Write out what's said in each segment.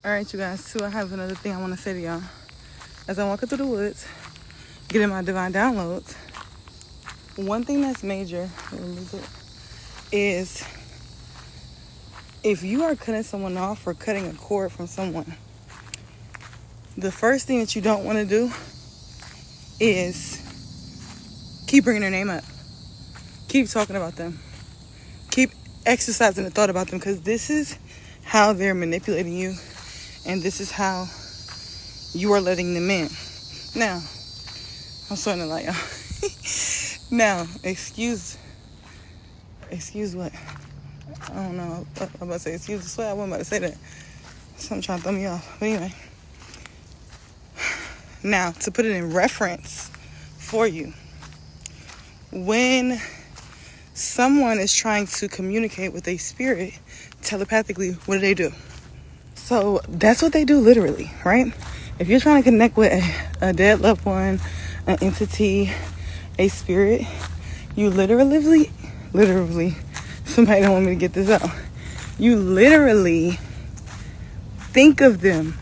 All right, you guys, too, I have another thing I want to say to y'all. As I'm walking through the woods, getting my divine downloads, one thing that's major is if you are cutting someone off or cutting a cord from someone, the first thing that you don't want to do is keep bringing their name up. Keep talking about them. Keep exercising the thought about them, because this is how they're manipulating you. And this is how you are letting them in. Now, I'm starting to lie, y'all. Now, excuse what? I don't know. I'm about to say excuse the sweat. I wasn't about to say that. Something trying to throw me off. But anyway. Now, to put it in reference for you. When someone is trying to communicate with a spirit telepathically, what do? So that's what they do literally, right? If you're trying to connect with a dead loved one, an entity, a spirit, you literally, somebody don't want me to get this out. You literally think of them.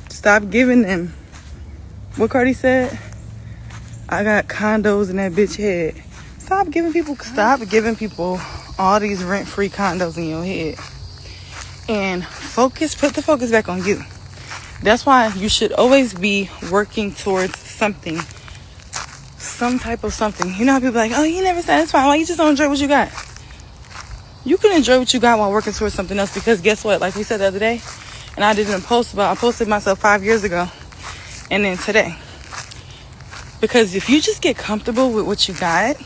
Stop giving them, what Cardi said? I got condos in that bitch head. Stop giving people all these rent-free condos in your head. And put the focus back on you. That's why you should always be working towards something. Some type of something. You know how people are like, oh, you never satisfied. Why you just don't enjoy what you got? You can enjoy what you got while working towards something else, because guess what? Like we said the other day, and I posted myself 5 years ago, and then today. Because if you just get comfortable with what you got,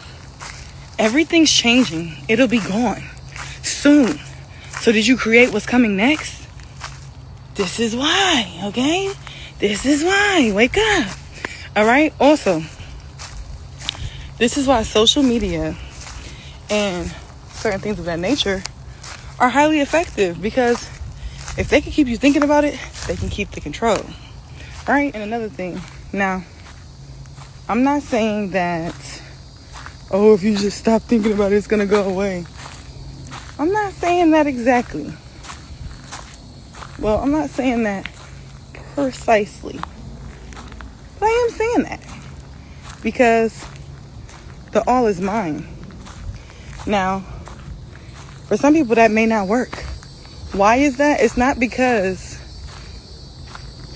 everything's changing. It'll be gone soon. So did you create what's coming next? This is why, okay? This is why. Wake up. All right? Also, this is why social media and certain things of that nature are highly effective, because if they can keep you thinking about it, they can keep the control. All right? And another thing. Now, I'm not saying that, oh, if you just stop thinking about it, it's going to go away. I'm not saying that exactly. Well, I'm not saying that precisely. But I am saying that because the all is mine. Now, for some people that may not work. Why is that? It's not because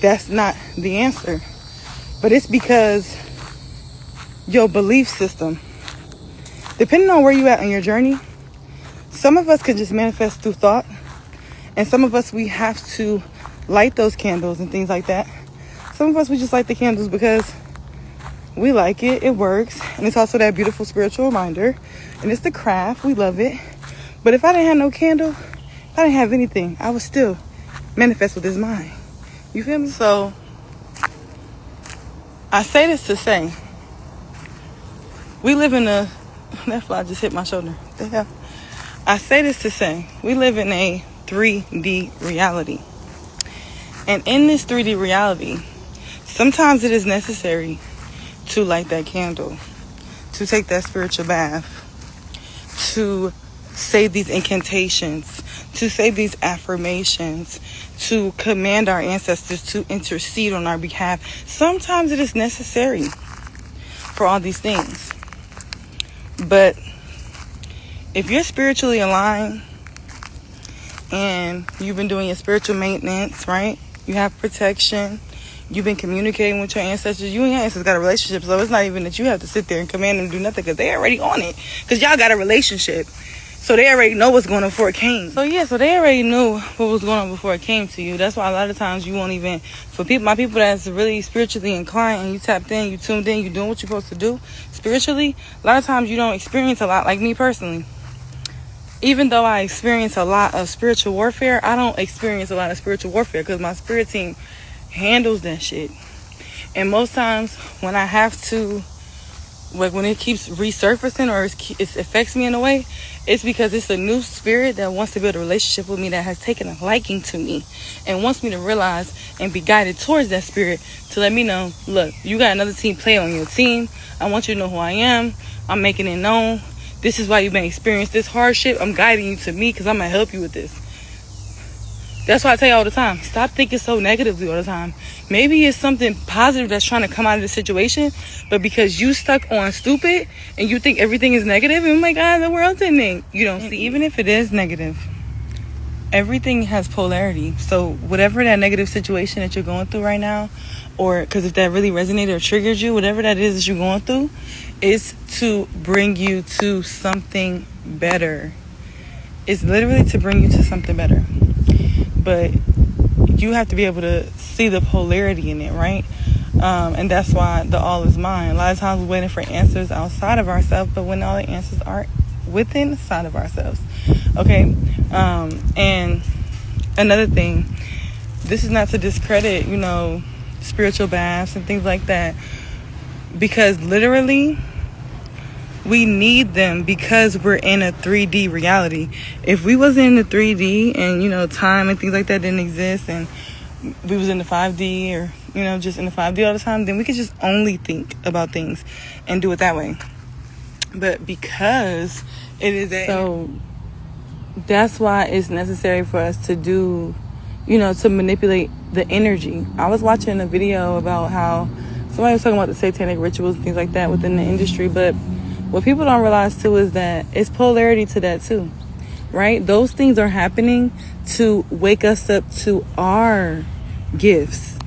that's not the answer, but it's because your belief system, depending on where you at in your journey, some of us can just manifest through thought. And some of us, we have to light those candles and things like that. Some of us, we just light the candles because we like it. It works. And it's also that beautiful spiritual reminder. And it's the craft. We love it. But if I didn't have no candle, if I didn't have anything, I would still manifest with this mind. You feel me? So I say this to say, we live in a... That fly just hit my shoulder. What the hell? I say this to say, we live in a 3D reality. And in this 3D reality, sometimes it is necessary to light that candle, to take that spiritual bath, to say these incantations, to say these affirmations, to command our ancestors to intercede on our behalf. Sometimes it is necessary for all these things. But if you're spiritually aligned and you've been doing your spiritual maintenance, right? You have protection. You've been communicating with your ancestors. You and your ancestors got a relationship. So it's not even that you have to sit there and command them to do nothing, because they already on it. Because y'all got a relationship. So they already know what's going on before it came. So they already knew what was going on before it came to you. That's why a lot of times you won't even, my people that's really spiritually inclined and you tapped in, you tuned in, you doing what you're supposed to do spiritually, a lot of times you don't experience a lot. Like me personally. Even though I experience a lot of spiritual warfare, I don't experience a lot of spiritual warfare because my spirit team handles that shit. And most times when I have to, like when it keeps resurfacing or it affects me in a way, it's because it's a new spirit that wants to build a relationship with me, that has taken a liking to me and wants me to realize and be guided towards that spirit to let me know, look, you got another team player on your team. I want you to know who I am. I'm making it known. This is why you've been experiencing this hardship. I'm guiding you to me because I'm going to help you with this. That's why I tell you all the time, stop thinking so negatively all the time. Maybe it's something positive that's trying to come out of the situation, but because you stuck on stupid and you think everything is negative, and oh my God, the world's ending. You don't see, even if it is negative, everything has polarity. So whatever that negative situation that you're going through right now, or because if that really resonated or triggered you, whatever that is that you're going through, is to bring you to something better. It's literally to bring you to something better. But you have to be able to see the polarity in it, right? And that's why the all is mine. A lot of times we're waiting for answers outside of ourselves, but when all the answers are within inside of ourselves. Okay? And another thing, this is not to discredit, spiritual baths and things like that, because literally we need them because we're in a 3D reality. If we wasn't in the 3D and time and things like that didn't exist, and we was in the 5D or just in the 5D all the time, then we could just only think about things and do it that way. But because it is so, that's why it's necessary for us to do, to manipulate the energy. I was watching a video about how somebody was talking about the satanic rituals and things like that within the industry, but what people don't realize too is that it's polarity to that too, right? Those things are happening to wake us up to our gifts.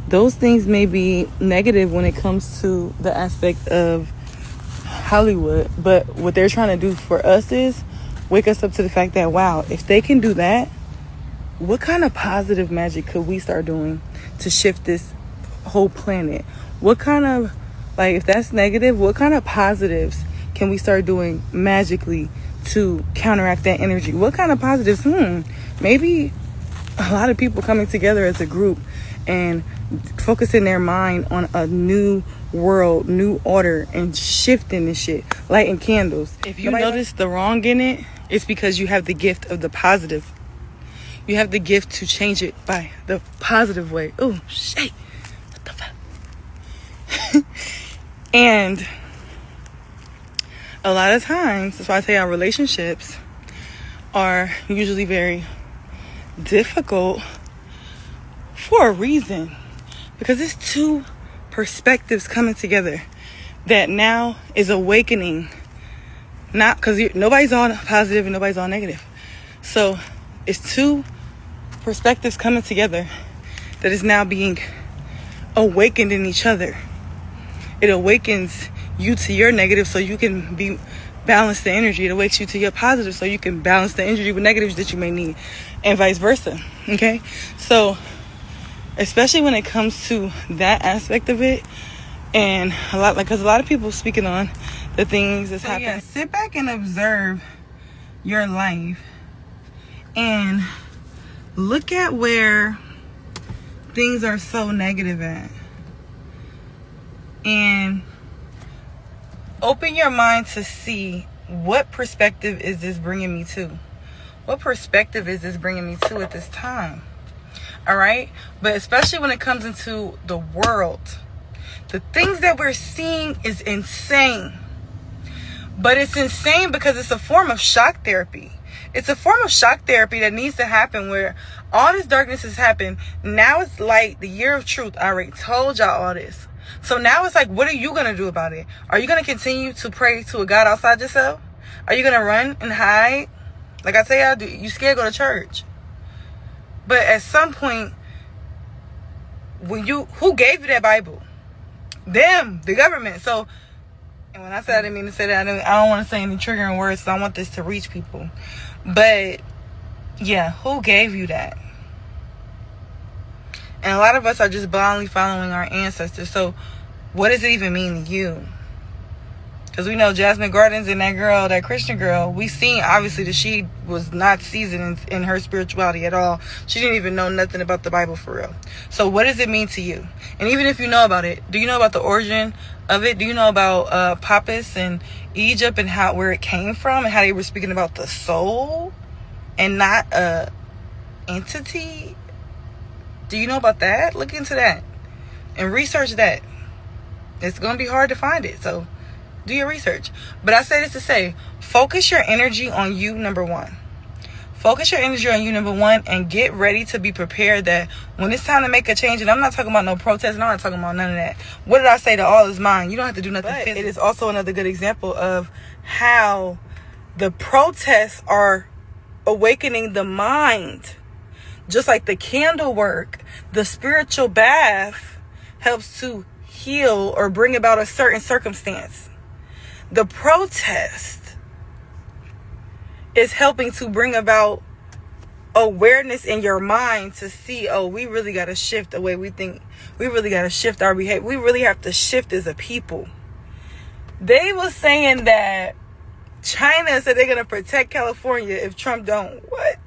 Those things may be negative when it comes to the aspect of Hollywood, but what they're trying to do for us is wake us up to the fact that, wow, if they can do that, what kind of positive magic could we start doing to shift this whole planet? What kind of, if that's negative, what kind of positives can we start doing magically to counteract that energy? What kind of positives? Maybe a lot of people coming together as a group and focusing their mind on a new world, new order, and shifting this shit, lighting candles. If you notice the wrong in it, it's because you have the gift of the positive. You have the gift to change it by the positive way. Oh, shit. What the fuck? And a lot of times, that's why I say our relationships are usually very difficult for a reason. Because it's two perspectives coming together that now is awakening. Not because nobody's all positive and nobody's all negative. So it's two perspectives coming together that is now being awakened in each other. It awakens you to your negative so you can balance the energy. It awakes you to your positive so you can balance the energy with negatives that you may need, and vice versa. Okay? So especially when it comes to that aspect of it, and because a lot of people speaking on the things that's happening. Yeah, sit back and observe your life and look at where things are so negative at, and open your mind to see what perspective is this bringing me to. What perspective is this bringing me to at this time? All right? But especially when it comes into the world, the things that we're seeing is insane. But it's insane because it's a form of shock therapy. It's a form of shock therapy that needs to happen where all this darkness has happened. Now it's light, the year of truth. I already told y'all all this. So now it's what are you going to do about it? Are you going to continue to pray to a God outside yourself? Are you going to run and hide? Like I say, you scared to go to church. But at some point, who gave you that Bible? Them, the government. So, and when I said I didn't mean to say that, I don't want to say any triggering words, so I want this to reach people. But, yeah, who gave you that? And a lot of us are just blindly following our ancestors. So what does it even mean to you? Because we know Jasmine Gardens and that Christian girl, we seen obviously that she was not seasoned in her spirituality at all. She didn't even know nothing about the Bible for real. So what does it mean to you? And even if you know about it, do you know about the origin of it? Do you know about Pappas and Egypt and where it came from and how they were speaking about the soul and not a entity? Do you know about that? Look into that and research that. It's going to be hard to find it, so do your research. But I say this to say, focus your energy on you, number one. Focus your energy on you, number one, and get ready to be prepared that when it's time to make a change, and I'm not talking about no protest, and I'm not talking about none of that. What did I say? To all is mine. You don't have to do nothing physical. It is also another good example of how the protests are awakening the mind. Just like the candle work, the spiritual bath helps to heal or bring about a certain circumstance. The protest is helping to bring about awareness in your mind to see, oh, we really got to shift the way we think. We really got to shift our behavior. We really have to shift as a people. They were saying that China said they're going to protect California if Trump don't. What?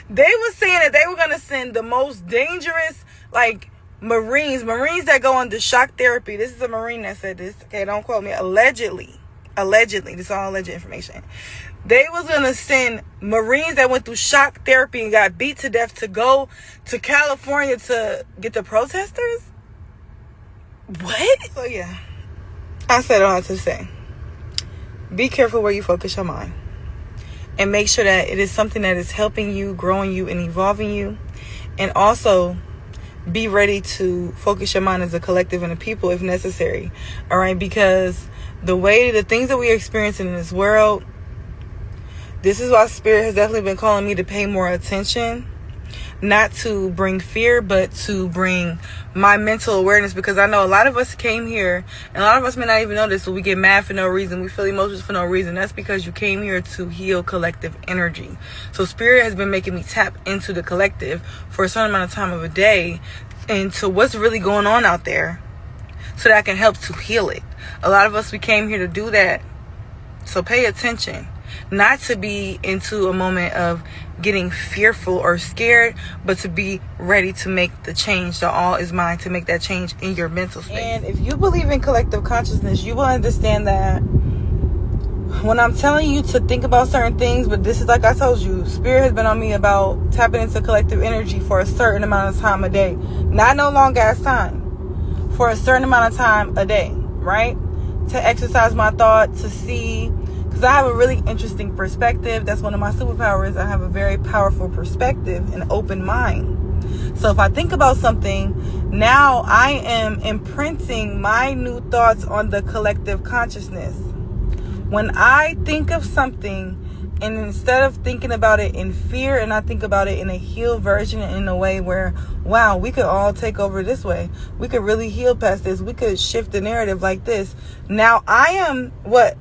They were saying that they were going to send the most dangerous, like, Marines that go under shock therapy. This is a Marine that said this. Okay, don't quote me. Allegedly. This is all alleged information. They was going to send Marines that went through shock therapy and got beat to death to go to California to get the protesters. What? So, yeah. I said all to say. Be careful where you focus your mind. And make sure that it is something that is helping you, growing you, and evolving you. And also, be ready to focus your mind as a collective and a people if necessary. All right? Because the things that we are experiencing in this world, this is why Spirit has definitely been calling me to pay more attention. Not to bring fear, but to bring my mental awareness. Because I know a lot of us came here, and a lot of us may not even know this, but we get mad for no reason. We feel emotions for no reason. That's because you came here to heal collective energy. So Spirit has been making me tap into the collective for a certain amount of time of a day, into what's really going on out there, so that I can help to heal it. A lot of us, we came here to do that. So pay attention. Not to be into a moment of getting fearful or scared, but to be ready to make the change. The all is mine, to make that change in your mental space. And if you believe in collective consciousness, you will understand that when I'm telling you to think about certain things, but this is like I told you, Spirit has been on me about tapping into collective energy for a certain amount of time a day. Not no long ass time. For a certain amount of time a day, right? To exercise my thought, to see. Because I have a really interesting perspective. That's one of my superpowers. I have a very powerful perspective, an open mind. So if I think about something, now I am imprinting my new thoughts on the collective consciousness. When I think of something, and instead of thinking about it in fear, and I think about it in a healed version, in a way where, wow, we could all take over this way. We could really heal past this. We could shift the narrative like this. Now I am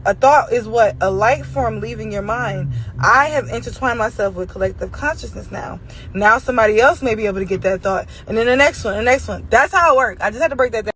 a thought is a light form leaving your mind. I have intertwined myself with collective consciousness now. Now somebody else may be able to get that thought. And then the next one. That's how it works. I just had to break that down.